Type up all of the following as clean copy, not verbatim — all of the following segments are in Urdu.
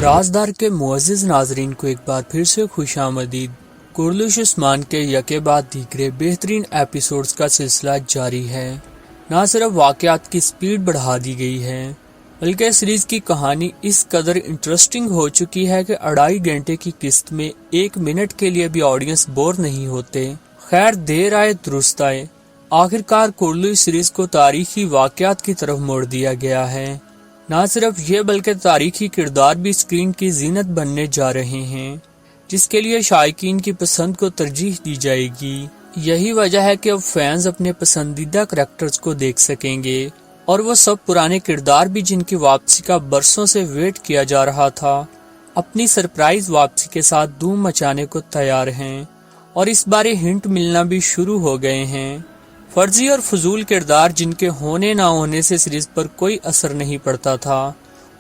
رازدار کے معزز ناظرین کو ایک بار پھر سے خوش آمدید۔ کرلش عثمان کے یکے بعد دیگرے بہترین ایپیسوڈز کا سلسلہ جاری ہے۔ نہ صرف واقعات کی سپیڈ بڑھا دی گئی ہے بلکہ سیریز کی کہانی اس قدر انٹرسٹنگ ہو چکی ہے کہ 2.5 گھنٹے کی قسط میں 1 منٹ کے لیے بھی آڈینس بور نہیں ہوتے۔ خیر دیر آئے درست آئے، آخرکار کرلش سیریز کو تاریخی واقعات کی طرف موڑ دیا گیا ہے۔ نہ صرف یہ بلکہ تاریخی کردار بھی اسکرین کی زینت بننے جا رہے ہیں، جس کے لیے شائقین کی پسند کو ترجیح دی جائے گی۔ یہی وجہ ہے کہ اب فینز اپنے پسندیدہ کریکٹرز کو دیکھ سکیں گے، اور وہ سب پرانے کردار بھی جن کی واپسی کا برسوں سے ویٹ کیا جا رہا تھا، اپنی سرپرائز واپسی کے ساتھ دھوم مچانے کو تیار ہیں، اور اس بارے ہنٹ ملنا بھی شروع ہو گئے ہیں۔ فرضی اور فضول کردار جن کے ہونے نہ ہونے سے سیریز پر کوئی اثر نہیں پڑتا تھا،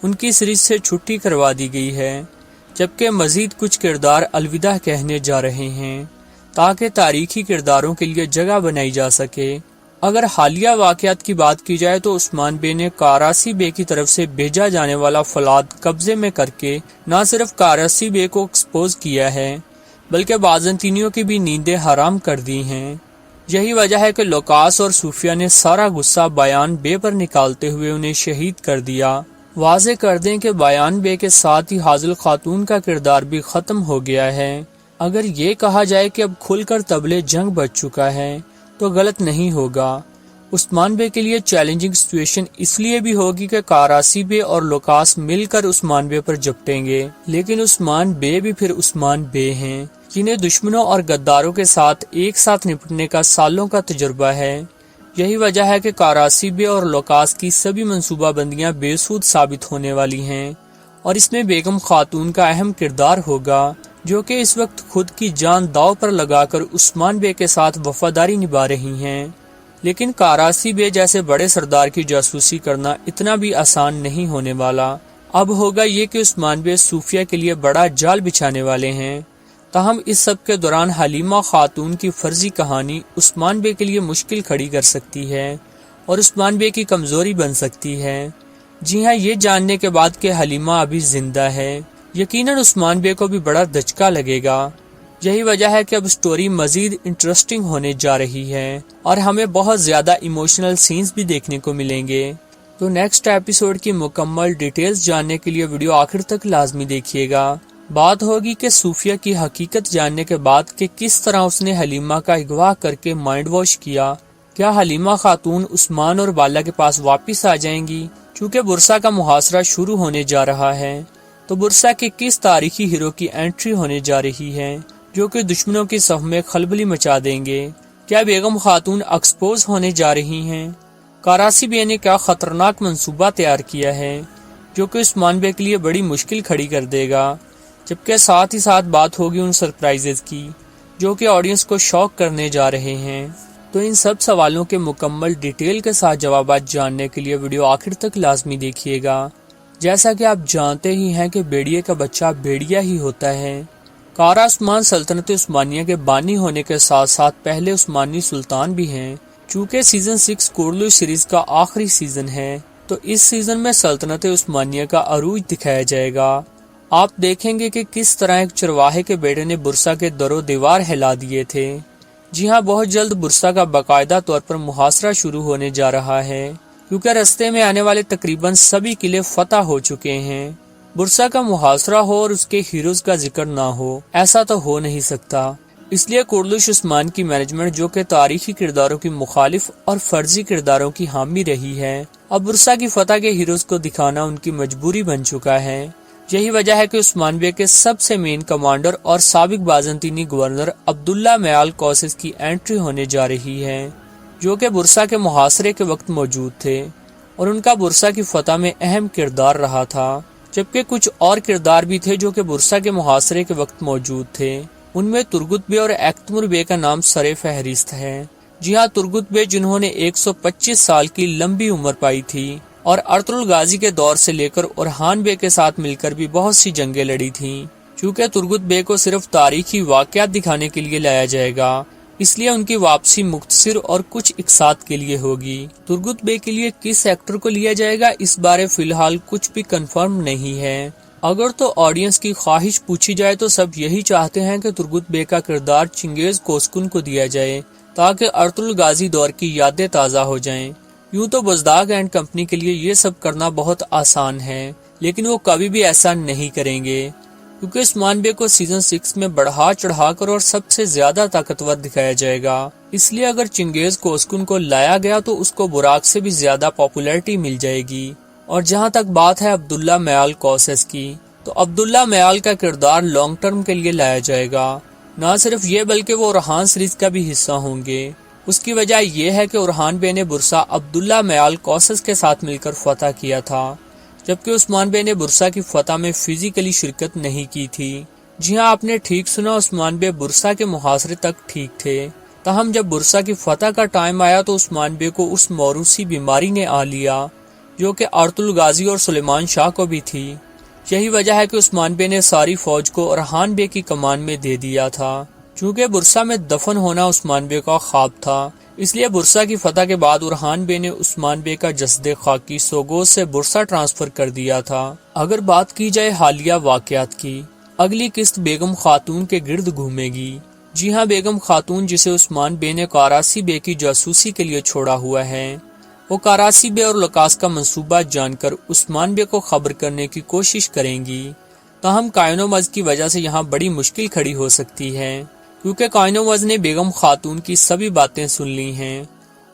ان کی سیریز سے چھٹی کروا دی گئی ہے، جبکہ مزید کچھ کردار الوداع کہنے جا رہے ہیں تاکہ تاریخی کرداروں کے لیے جگہ بنائی جا سکے۔ اگر حالیہ واقعات کی بات کی جائے تو عثمان بے نے کاراسی بے کی طرف سے بھیجا جانے والا فولاد قبضے میں کر کے نہ صرف کاراسی بے کو ایکسپوز کیا ہے بلکہ بازنطینیوں کی بھی نیندیں حرام کر دی ہیں۔ یہی وجہ ہے کہ لوکاس اور صوفیہ نے سارا غصہ بیان بے پر نکالتے ہوئے انہیں شہید کر دیا۔ واضح کر دیں کہ بیان بے کے ساتھ ہی حاضل خاتون کا کردار بھی ختم ہو گیا ہے۔ اگر یہ کہا جائے کہ اب کھل کر طبلے جنگ بج چکا ہے تو غلط نہیں ہوگا۔ عثمان بے کے لیے چیلنجنگ سچویشن اس لیے بھی ہوگی کہ کاراسی بے اور لوکاس مل کر عثمان بے پر جپٹیں گے، لیکن عثمان بے بھی پھر عثمان بے ہیں، جنہیں دشمنوں اور غداروں کے ساتھ ایک ساتھ نپٹنے کا سالوں کا تجربہ ہے۔ یہی وجہ ہے کہ کاراسی بے اور لوکاس کی سبھی منصوبہ بندیاں بے سود ثابت ہونے والی ہیں، اور اس میں بیگم خاتون کا اہم کردار ہوگا، جو کہ اس وقت خود کی جان داؤ پر لگا کر عثمان بے کے ساتھ وفاداری نبھا رہی ہیں۔ لیکن کاراسی بے جیسے بڑے سردار کی جاسوسی کرنا اتنا بھی آسان نہیں ہونے والا۔ اب ہوگا یہ کہ عثمان بے صوفیہ کے لیے بڑا جال بچھانے والے ہیں۔ تاہم اس سب کے دوران حلیمہ خاتون کی فرضی کہانی عثمان بے کے لیے مشکل کھڑی کر سکتی ہے اور عثمان بے کی کمزوری بن سکتی ہے۔ جی ہاں، یہ جاننے کے بعد کہ حلیمہ ابھی زندہ ہے، یقیناً عثمان بے کو بھی بڑا دھچکا لگے گا۔ یہی وجہ ہے کہ اب سٹوری مزید انٹرسٹنگ ہونے جا رہی ہے اور ہمیں بہت زیادہ ایموشنل سینز بھی دیکھنے کو ملیں گے۔ تو نیکسٹ ایپیسوڈ کی مکمل ڈیٹیلز جاننے کے لیے ویڈیو آخر تک لازمی دیکھیے گا۔ بات ہوگی کہ صوفیہ کی حقیقت جاننے کے بعد کہ کس طرح اس نے حلیمہ کا اغوا کر کے مائنڈ واش کیا۔ کیا حلیمہ خاتون عثمان اور بالا کے پاس واپس آ جائیں گی؟ چونکہ برسا کا محاصرہ شروع ہونے جا رہا ہے، تو برسا کے کس تاریخی ہیرو کی انٹری ہونے جا رہی ہے جو کہ دشمنوں کی صف میں خلبلی مچا دیں گے؟ کیا بیگم خاتون ایکسپوز ہونے جا رہی ہیں؟ کاراسی بے نے کیا خطرناک منصوبہ تیار کیا ہے جو کہ عثمان بے کے لیے بڑی مشکل کھڑی کر دے گا؟ جبکہ ساتھ ہی ساتھ بات ہوگی ان سرپرائزز کی جو کہ آڈینس کو شاک کرنے جا رہے ہیں۔ تو ان سب سوالوں کے مکمل ڈیٹیل کے ساتھ جوابات جاننے کے لیے ویڈیو آخر تک لازمی دیکھیے گا۔ جیسا کہ آپ جانتے ہی ہیں کہ بیڑیے کا بچہ بیڑیا ہی ہوتا ہے۔ کارا عثمان سلطنت عثمانیہ کے بانی ہونے کے ساتھ ساتھ پہلے عثمانی سلطان بھی ہیں۔ چونکہ سیزن 6 کرلش سیریز کا آخری سیزن ہے، تو اس سیزن میں سلطنت عثمانیہ کا عروج دکھایا جائے گا۔ آپ دیکھیں گے کہ کس طرح ایک چرواہے کے بیٹے نے برسا کے در و دیوار ہلا دیے تھے۔ جی ہاں، بہت جلد برسا کا باقاعدہ طور پر محاصرہ شروع ہونے جا رہا ہے، کیونکہ رستے میں آنے والے تقریباً سبھی قلعے فتح ہو چکے ہیں۔ برسا کا محاصرہ ہو اور اس کے ہیروز کا ذکر نہ ہو، ایسا تو ہو نہیں سکتا۔ اس لیے کرلش عثمان کی مینجمنٹ، جو کہ تاریخی کرداروں کی مخالف اور فرضی کرداروں کی حامی رہی ہے، اب برسا کی فتح کے ہیروز کو دکھانا ان کی مجبوری بن چکا ہے۔ یہی وجہ ہے کہ عثمان بے کے سب سے مین کمانڈر اور سابق بازنطینی گورنر عبداللہ میال کوسس کی انٹری ہونے جا رہی ہے، جو کہ برسا کے محاصرے کے وقت موجود تھے، اور ان کا برسا کی فتح میں اہم کردار رہا تھا۔ جبکہ کچھ اور کردار بھی تھے جو کہ برسا کے محاصرے کے وقت موجود تھے، ان میں ترگت بے اور ایکتمر بے کا نام سر فہرست ہے۔ جی ہاں، ترگت بے جنہوں نے 125 سال کی لمبی عمر پائی تھی اور ارطغرل غازی کے دور سے لے کر اورحان بے کے ساتھ مل کر بھی بہت سی جنگیں لڑی تھیں۔ چونکہ ترگت بے کو صرف تاریخی واقعات دکھانے کے لیے لایا جائے گا، اس لیے ان کی واپسی مختصر اور کچھ اقساط کے لیے ہوگی۔ ترگت بے کے لیے کس ایکٹر کو لیا جائے گا، اس بارے فی الحال کچھ بھی کنفرم نہیں ہے۔ اگر تو آڈینس کی خواہش پوچھی جائے تو سب یہی چاہتے ہیں کہ ترگت بے کا کردار چنگیز کوسکن کو دیا جائے تاکہ ارطغرل غازی دور کی یادیں تازہ ہو جائیں۔ یوں تو بزداق اینڈ کمپنی کے لیے یہ سب کرنا بہت آسان ہے، لیکن وہ کبھی بھی ایسا نہیں کریں گے، کیونکہ عثمان بے کو سیزن 6 میں بڑھا چڑھا کر اور سب سے زیادہ طاقتور دکھایا جائے گا۔ اس لیے اگر چنگیز کوسکن کو لایا گیا تو اس کو براق سے بھی زیادہ پاپولیرٹی مل جائے گی۔ اور جہاں تک بات ہے عبداللہ میال کوسس کی، تو عبداللہ میال کا کردار لانگ ٹرم کے لیے لایا جائے گا۔ نہ صرف یہ بلکہ وہ اورحان سیریز کا بھی حصہ ہوں گے۔ اس کی وجہ یہ ہے کہ اورحان بے نے برسا عبداللہ میال کوسس کے ساتھ مل کر فتح کیا تھا، جبکہ عثمان بے نے برسا کی فتح میں فزیکلی شرکت نہیں کی تھی۔ جی ہاں، آپ نے ٹھیک سنا، عثمان بے برسا کے محاصرے تک ٹھیک تھے، تاہم جب برسا کی فتح کا ٹائم آیا تو عثمان بے کو اس موروثی بیماری نے آ لیا جو کہ ارطغرل غازی اور سلیمان شاہ کو بھی تھی۔ یہی وجہ ہے کہ عثمان بے نے ساری فوج کو اورحان بے کی کمان میں دے دیا تھا۔ چونکہ برسا میں دفن ہونا عثمان بے کا خواب تھا، اس لیے برسا کی فتح کے بعد اورحان بے نے عثمان بے کا جسد خاکی سوگوز سے برسا ٹرانسفر کر دیا تھا۔ اگر بات کی جائے حالیہ واقعات کی، اگلی قسط بیگم خاتون کے گرد گھومے گی۔ جی ہاں، بیگم خاتون جسے عثمان بے نے کاراسی بے کی جاسوسی کے لیے چھوڑا ہوا ہے، وہ کاراسی بے اور لکاس کا منصوبہ جان کر عثمان بے کو خبر کرنے کی کوشش کریں گی، تاہم قائنومز کی وجہ سے یہاں بڑی مشکل کھڑی ہو سکتی ہے، کیونکہ قائنومز نے بیگم خاتون کی سبھی باتیں سن لی ہیں،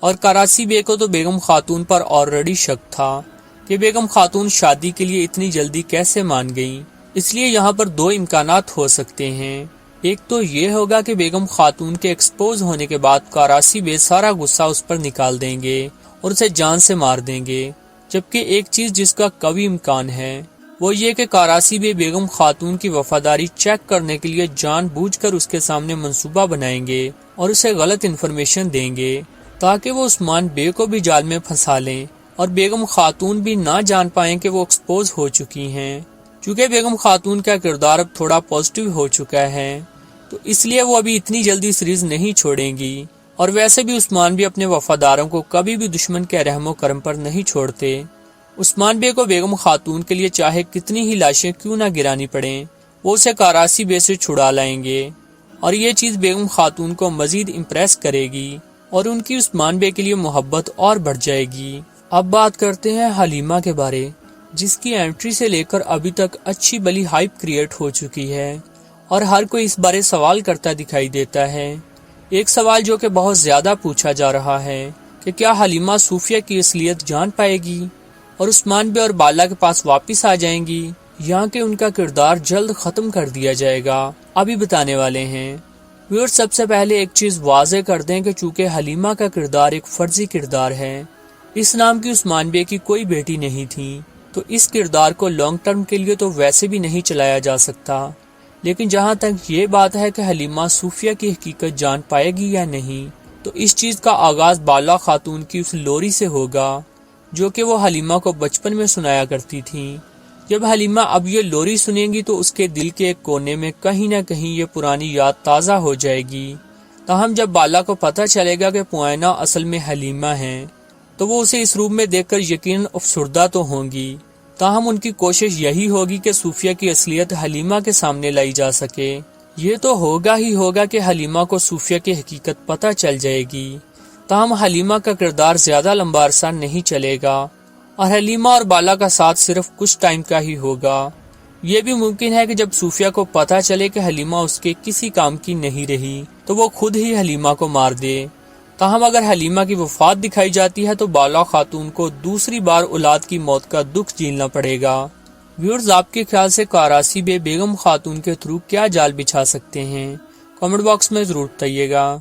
اور کاراسی بے کو تو بیگم خاتون پر آلریڈی شک تھا کہ بیگم خاتون شادی کے لیے اتنی جلدی کیسے مان گئیں۔ اس لیے یہاں پر دو امکانات ہو سکتے ہیں۔ ایک تو یہ ہوگا کہ بیگم خاتون کے ایکسپوز ہونے کے بعد کاراسی بے سارا غصہ اس پر نکال دیں گے اور اسے جان سے مار دیں گے، جبکہ ایک چیز جس کا قوی امکان ہے وہ یہ کہ کاراسی بے بیگم خاتون کی وفاداری چیک کرنے کے لیے جان بوجھ کر اس کے سامنے منصوبہ بنائیں گے اور اسے غلط انفارمیشن دیں گے تاکہ وہ عثمان بے کو بھی جال میں پھنسا لیں اور بیگم خاتون بھی نہ جان پائیں کہ وہ ایکسپوز ہو چکی ہیں۔ چونکہ بیگم خاتون کا کردار اب تھوڑا پازیٹیو ہو چکا ہے، تو اس لیے وہ ابھی اتنی جلدی سیریز نہیں چھوڑیں گی، اور ویسے بھی عثمان بے اپنے وفاداروں کو کبھی بھی دشمن کے رحم و کرم پر نہیں چھوڑتے۔ عثمان بے کو بیگم خاتون کے لیے چاہے کتنی ہی لاشیں کیوں نہ گرانی پڑیں، وہ اسے کاراسی بے سے چھڑا لائیں گے، اور یہ چیز بیگم خاتون کو مزید امپریس کرے گی اور ان کی عثمان بے کے لیے محبت اور بڑھ جائے گی۔ اب بات کرتے ہیں حلیمہ کے بارے، جس کی انٹری سے لے کر ابھی تک اچھی بلی ہائپ کریٹ ہو چکی ہے اور ہر کوئی اس بارے سوال کرتا دکھائی دیتا ہے۔ ایک سوال جو کہ بہت زیادہ پوچھا جا رہا ہے کہ کیا حلیمہ صوفیہ کی اصلیت جان پائے گی اور عثمان بے اور بالا کے پاس واپس آ جائیں گی، یا کہ ان کا کردار جلد ختم کر دیا جائے گا؟ ابھی بتانے والے ہیں۔ ویور، سب سے پہلے ایک چیز واضح کر دیں کہ چونکہ حلیمہ کا کردار ایک فرضی کردار ہے، اس نام کی عثمان بے کی کوئی بیٹی نہیں تھی، تو اس کردار کو لانگ ٹرم کے لیے تو ویسے بھی نہیں چلایا جا سکتا۔ لیکن جہاں تک یہ بات ہے کہ حلیمہ صوفیہ کی حقیقت جان پائے گی یا نہیں، تو اس چیز کا آغاز بالا خاتون کی اس لوری سے ہوگا جو کہ وہ حلیمہ کو بچپن میں سنایا کرتی تھی۔ جب حلیمہ اب یہ لوری سنیں گی تو اس کے دل کے ایک کونے میں کہیں نہ کہیں یہ پرانی یاد تازہ ہو جائے گی۔ تاہم جب بالا کو پتہ چلے گا کہ پوائنا اصل میں حلیمہ ہیں، تو وہ اسے اس روپ میں دیکھ کر یقیناً افسردہ تو ہوں گی، تاہم ان کی کوشش یہی ہوگی کہ صوفیہ کی اصلیت حلیمہ کے سامنے لائی جا سکے۔ یہ تو ہوگا ہی ہوگا کہ حلیمہ کو صوفیہ کی حقیقت پتہ چل جائے گی، تاہم حلیمہ کا کردار زیادہ لمبا عرصہ نہیں چلے گا اور حلیمہ اور بالا کا ساتھ صرف کچھ ٹائم کا ہی ہوگا۔ یہ بھی ممکن ہے کہ جب صوفیہ کو پتہ چلے کہ حلیمہ اس کے کسی کام کی نہیں رہی تو وہ خود ہی حلیمہ کو مار دے۔ تاہم اگر حلیمہ کی وفات دکھائی جاتی ہے تو بالا خاتون کو دوسری بار اولاد کی موت کا دکھ جھیلنا پڑے گا۔ ویورز، آپ کے خیال سے کاراسی بے بیگم خاتون کے تھرو کیا جال بچھا سکتے ہیں؟ کمنٹ باکس میں ضرور بتائیے گا۔